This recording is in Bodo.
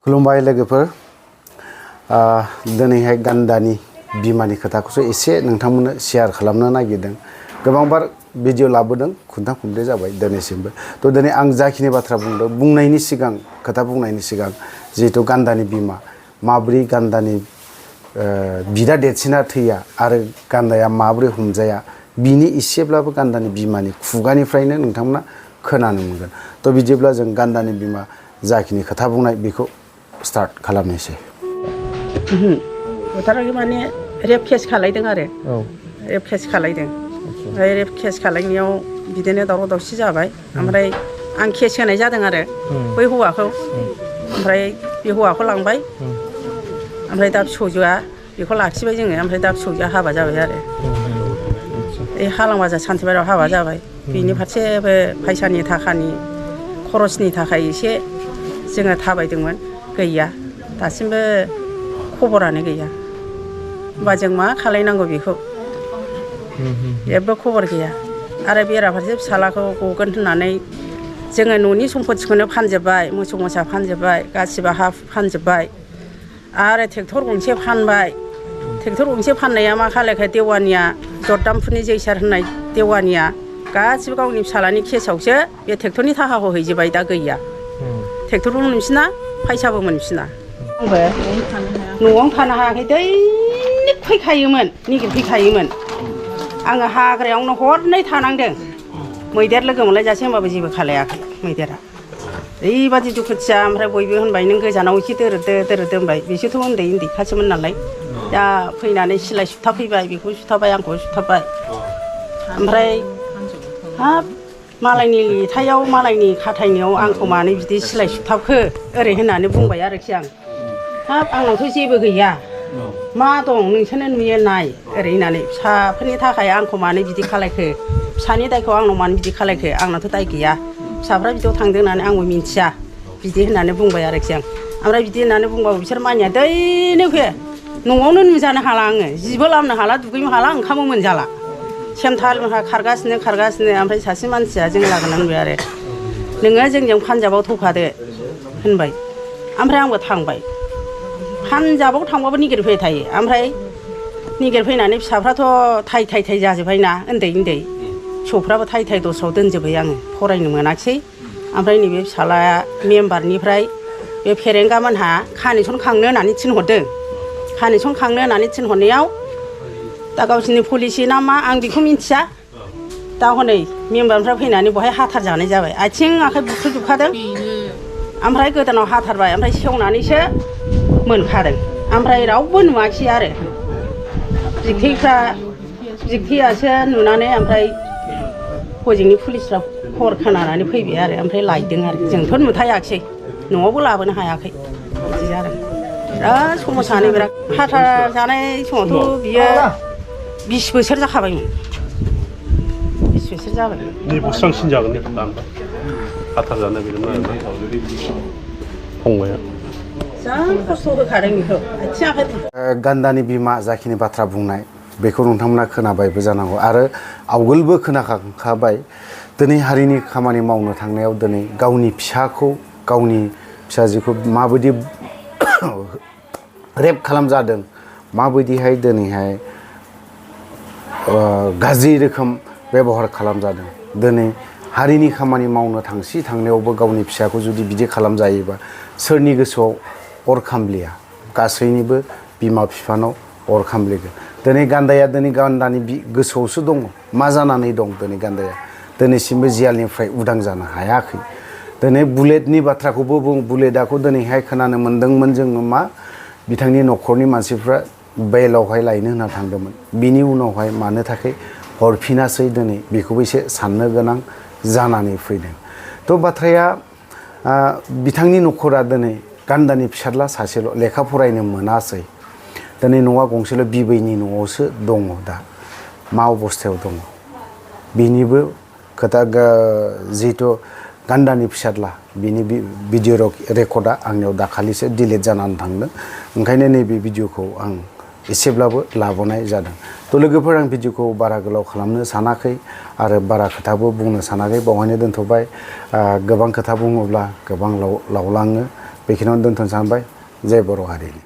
खुलुमबाय लोगोफोर दिनैहाय गान्दानि बिमानि खोथाखौसो एसे नोंथांमोननो शेयार खालामनो नागिरदों। गोबांबार भिडिअ लाबोदों खुन्थाम खुन्ब्रै जाबाय दिनैसिमबो। थ' दिनै आं जाखिनि बाथ्रा बुंदों बुंनायनि सिगां खोथा बुंनायनि सिगां जिहेतु गान्दानि बिमा माब्रै गान्दानि बिदा देरसिना थैया आरो गान्दाया माब्रै हमजाया बिनि एसेब्लाबो गान्दानि बिमानि खुगानिफ्रायनो नोंथांमोना खोनानो मोनगोन। थ' बिदिब्ला जों गान्दानि बिमा जाखिनि खोथा बुंनाय बेखौ स्टार्ट खालामनोसै। बुथाराखै माने रेप केस खालायदों आरो रेप केस खालायदों। ओमफ्राय रेप केस खालायनायाव बिदिनो दावराव दावसि जाबाय। ओमफ्राय आं केस होनाय जादों आरो बै हौवाखौ। ओमफ्राय बे हौवाखौ लांबाय। ओमफ्राय दा फिसौजोआ बेखौ लाखिबाय जोङो। ओमफ्राय दा फिसौजोआ हाबा जाबाय आरो बे हालांबाजा सान्थिबारियाव हाबा जाबाय। बेनि फारसेबो फैसानि थाखानि खरसनि थाखाय एसे जोङो थाबायदोंमोन, गैया दासिमबो खबरानो गैया। होमबा जों मा खालायनांगौ बेखौ जेबो खबर गैया। आरो बेराफारसे फिसालाखौ गगोन होननानै जोङो न'नि सम्पतिखौनो फानजोब्बाय, मोसौ मोसा फानजोब्बाय, गासिबो हा फानजोब्बाय आरो ट्रेक्टर गंसे फानबाय। ट्रेक्टर गंसे फाननाया मा खालायखो देवानिया जरदामफुरनि जैसार होननाय देवानिया गासिबो गावनि फिसालानि केसआवसो बे ट्रेक्टरनि थाखाखौ हैजोब्बाय। दा गैया, ट्रेक्टरबो मोनफिना फैसाबो मोनफिना। आंबो न'आवनो थानो हायाखै, दैलिक फैखायोमोन, निगिरफैखायोमोन। आङो हाग्रायावनो हरनै थानांदों। मैदेर लोगो मोनलायजासे होनबाबो जेबो खालायाखै मैदेरा। ओरैबादि दुखुथिया। ओमफ्राय बयबो होनबाय नों गोजानाव एसे दोरोदो होनबाय। बिसोरथ' उन्दै उन्दैखासोमोन नालाय। दा फैनानै सिलाय सुथाबफैबाय, बेखौ सुथाबबाय, आंखौ सुथाबबाय। ओमफ्राय हाब मालायनि लिथायाव मालायनि खाथायनायाव आंखौ मानो बिदि सिलाय सुथाबखो ओरै होननानै बुंबाय आरोखि आं। हाब आंनावथ' जेबो गैया, मा दं नोंसोरनो नुयो नाय ओरै होननानै। फिसाफोरनि थाखाय आंखौ मानो बिदि खालायखो, फिसानि दायखौ आंनाव मानो बिदि खालायखो, आंनाथ' दाय गैया, फिसाफ्रा बिदियाव थांदों होननानै आंबो मिन्थिया, बिदि होननानै बुंबाय आरोखि आं। ओमफ्राय बिदि होननानै बुंबाबो बिसोर मानिया, दैनो फैयो। न'आवनो नुजानो हाला आङो, जिबो लामनो हाला, दुगैनो हाला, ओंखामबो मोनजाला। सेमथा लोंहा खारगासिनो। ओमफ्राय सासे मानसिया जों लागोनानै होनबाय आरो नोङो जोंजों पान्जाबाव थौफादो होनबाय। ओमफ्राय आंबो थांबाय। पान्जाबाव थांबाबो निगिरफैबाय थायो। ओमफ्राय निगिरफैनानै फिसाफ्राथ' थाइ जाजोब्बाय ना, उन्दै उन्दै फिसौफ्राबो थाइ दस्रायाव दोनजोब्बाय आङो, फरायनो मोनाखिसै। ओमफ्राय नैबे फिसालाया मेम्बारनिफ्राय बे फेरेंगा मोनहा कानेक्सन खांनो होननानै थिनहरदों। कानेक्सन खांनो होननानै थिनहरनायाव दा गावसोरनि पलिसि ना मा आं बेखौ मिन्थिया। दा हनै मेम्बारनिफ्राय फैनानै बहाय हाथार जानाय जाबाय, आथिं आखाइ बुख्रुबजोबखादों। ओमफ्राय गोदोनाव हाथारबाय, ओमफ्राय सेवनानैसो मोनखादों। ओमफ्राय रावबो नुवाखिसै आरो बिगथैयासो नुनानै ओमफ्राय हजोंनि पुलिसफ्रा खबर खोनानानै फैबाय आरो ओमफ्राय लायदों आरो जोंथ' नुथायाखिसै, न'आवबो लाबोनो हायाखै, बिदि जादों। बिराद समस्यानो बिराद। हाथार जानाय समावथ' बियो 20 बोसोर जाखाबायमोन, 20 बोसोर जाबाय। बोसोरसिन जागोन हाथार जानाय बेदोंमोन फंबाया जा खस्थ' होखादों बेखौ, आथिं आखाइ। गान्दानि बिमा जाखिनि बाथ्रा बुंनाय बेखौ नोंथांमोना खोनाबायबो जानांगौ आरो आवगोलबो खोनाखाबाय। दिनै हारिनि खामानि मावनो थांनायाव दिनै गावनि फिसाखौ गावनि फिसाजोखौ माबायदि रेप खालामजादों, माबायदिहाय दिनैहाय गाज्रि रोखोम बेबहार खालामजादों। दिनै हारिनि खामानि मावनो थांनायावबो गावनि फिसाखौ जुदि बिदि खालामजायोबा सोरनि गोसोआव अर खामलिया, गासैनिबो बिमा बिफानाव अर खामलिगोन। दिनै गान्दानि गोसोआवसो दङ मा जानानै दं। दिनै गान्दाया दिनैसिमबो जियालनिफ्राय उदां जानो हायाखै। दिनै बुलेटनि बाथ्राखौबो बुं, बुलेटआखौ दिनैहाय खोनानो मोनदोंमोन जोङो मा बिथांनि न'खरनि मानसिफ्रा बेलावहाय लायनो होनना थांदोंमोन। बिनि उनावहाय मानो थाखाय हरफिनासै दिनै बेखौबो एसे साननो गोनां जानानै फैदों। थ' बाथ्राया बिथांनि न'खरा दिनै गान्दानि फिसाज्ला सासेल' लेखा फरायनो मोनासै। दिनै न'आ गंसेल' बिबैनि न'आवसो दङ। दा मा अबस्थायाव दङ बिनिबो खोथा, जिहेथु गान्दानि फिसाज्ला बिनि भिडिअ रेकर्डआ आंनियाव दाखालिसो डिलिट जानानै थांदों। ओंखायनो नैबे भिडिअखौ आं एसेब्लाबो लाबोनाय जादों। थ' लोगोफोर, आं भिडिअखौ बारा गोलाव खालामनो सानाखै आरो बारा खोथाबो बुंनो सानाखै, बावहायनो दोनथ'बाय। गोबां खोथा बुङोब्ला गोबां लावलाङो। बेखिनियावनो दोनथ'नो सानबाय जय बर' हारिनि